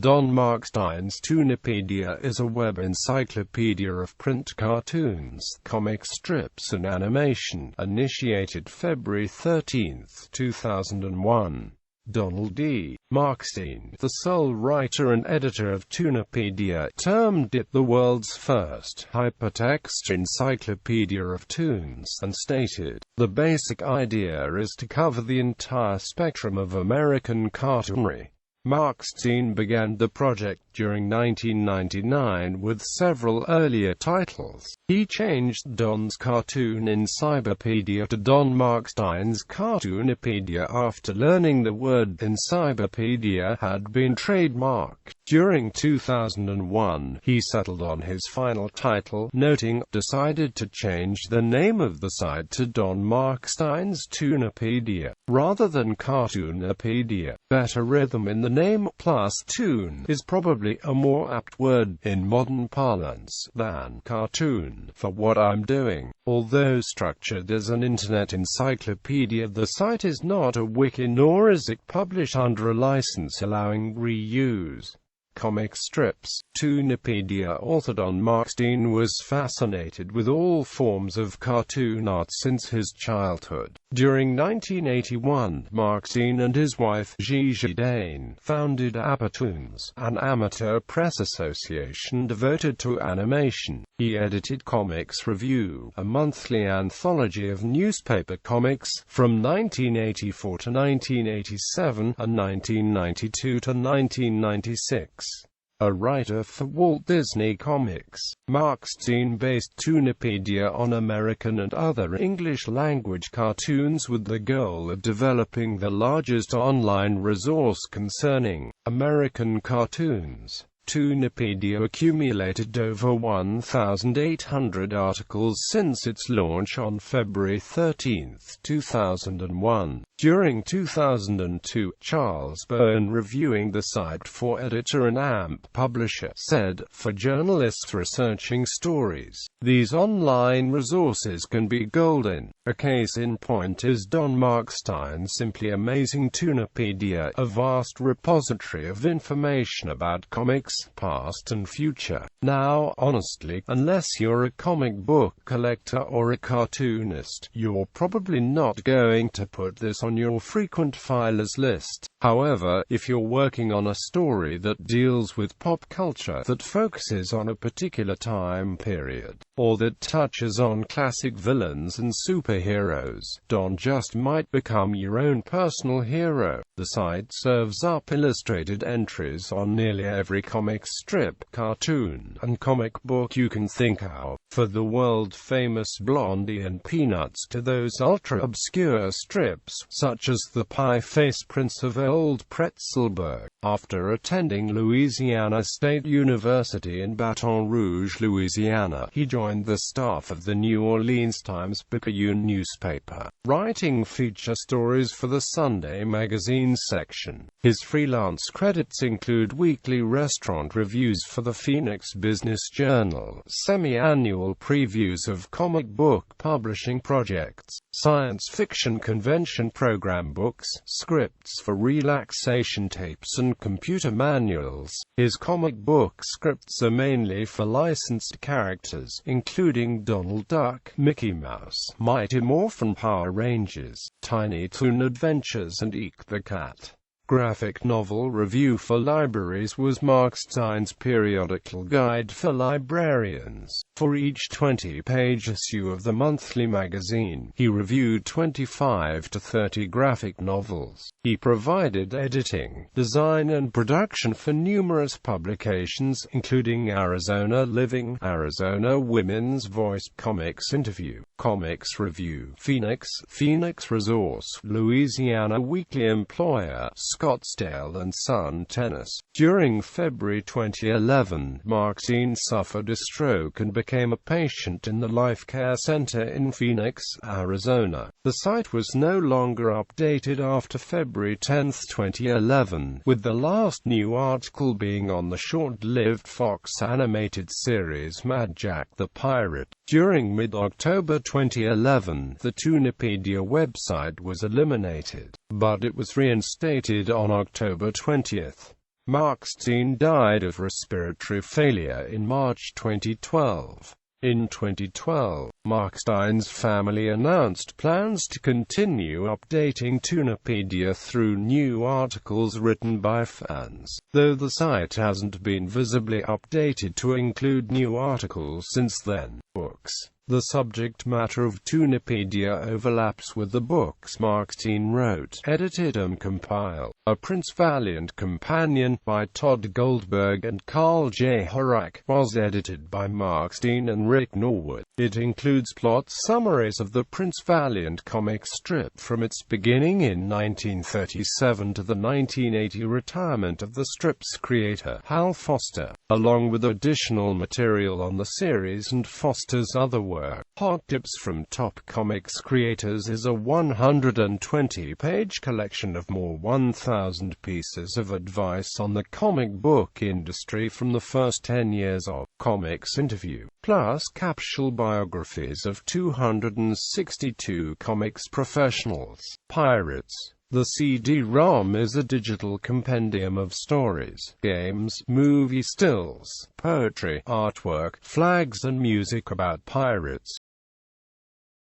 D.Markstein's Toonopedia is a web encyclopedia of print cartoons, comic strips and animation, initiated February 13, 2001. Donald D.Markstein, the sole writer and editor of Toonopedia, termed it the world's first hypertext encyclopedia of toons, and stated, "The basic idea is to cover the entire spectrum of American cartoonery." Markstein began the project during 1999 with several earlier titles. He changed Don's cartoon Encyberpedia to D.Markstein's Cartoonopedia after learning the word Encyberpedia had been trademarked. During 2001, he settled on his final title, noting, "Decided to change the name of the site to D.Markstein's Toonopedia, rather than Cartoonopedia. Better rhythm in the name, plus toon is probably a more apt word, in modern parlance, than cartoon, for what I'm doing." Although structured as an internet encyclopedia, the site is not a wiki, nor is it published under a license allowing reuse. Comic strips. Toonopedia author D.Markstein was fascinated with all forms of cartoon art since his childhood. During 1981, Markstein and his wife, Gigi Dane, founded Toons, an amateur press association devoted to animation. He edited Comics Review, a monthly anthology of newspaper comics, from 1984 to 1987, and 1992 to 1996. A writer for Walt Disney Comics, Markstein based Toonopedia on American and other English-language cartoons with the goal of developing the largest online resource concerning American cartoons. Toonopedia accumulated over 1,800 articles since its launch on February 13, 2001. During 2002, Charles Byrne, reviewing the site for editor and AMP publisher, said, "For journalists researching stories, these online resources can be golden. A case in point is D.Markstein's simply amazing Toonopedia, a vast repository of information about comics, past and future." Now, honestly, unless you're a comic book collector or a cartoonist, you're probably not going to put this on your frequent filers list. However, if you're working on a story that deals with pop culture, that focuses on a particular time period, or that touches on classic villains and superheroes, Don just might become your own personal hero. The site serves up illustrated entries on nearly every comic strip, cartoon, and comic book you can think of, for the world-famous Blondie and Peanuts to those ultra-obscure strips, such as the Pie-Face Prince of Old Pretzelburg. After attending Louisiana State University in Baton Rouge, Louisiana, he joined the staff of the New Orleans Times-Picayune newspaper, writing feature stories for the Sunday magazine section. His freelance credits include weekly restaurant reviews for the Phoenix Business Journal, semi-annual previews of comic book publishing projects, science fiction convention program books, scripts for relaxation tapes and computer manuals. His comic book scripts are mainly for licensed characters, including Donald Duck, Mickey Mouse, Mighty Morphin Power Rangers, Tiny Toon Adventures and Eek the Cat. Graphic novel review for libraries was Markstein's periodical guide for librarians. For each 20-page issue of the monthly magazine, he reviewed 25 to 30 graphic novels. He provided editing, design and production for numerous publications, including Arizona Living, Arizona Women's Voice, Comics Interview, Comics Review, Phoenix Resource, Louisiana Weekly Employer, Scottsdale and Sun Tennis. During February 2011, Markstein suffered a stroke and became a patient in the Life Care Center in Phoenix, Arizona. The site was no longer updated after February 10, 2011, with the last new article being on the short-lived Fox animated series Mad Jack the Pirate. During mid-October 2011, the Toonopedia website was eliminated, but it was reinstated on October 20. D.Markstein died of respiratory failure in March 2012. In 2012, Markstein's family announced plans to continue updating Toonopedia through new articles written by fans, though the site hasn't been visibly updated to include new articles since then. Books. The subject matter of Toonopedia overlaps with the books Markstein wrote, edited and compiled. A Prince Valiant Companion, by Todd Goldberg and Carl J. Horak, was edited by Markstein and Rick Norwood. It includes plot summaries of the Prince Valiant comic strip from its beginning in 1937 to the 1980 retirement of the strip's creator, Hal Foster, along with additional material on the series and Foster's other work. Hot Tips from Top Comics Creators is a 120-page collection of more 1,000 pieces of advice on the comic book industry from the first 10 years of Comics Interview, plus capsule biographies of 262 comics professionals. Pirates. The CD-ROM is a digital compendium of stories, games, movie stills, poetry, artwork, flags and music about pirates.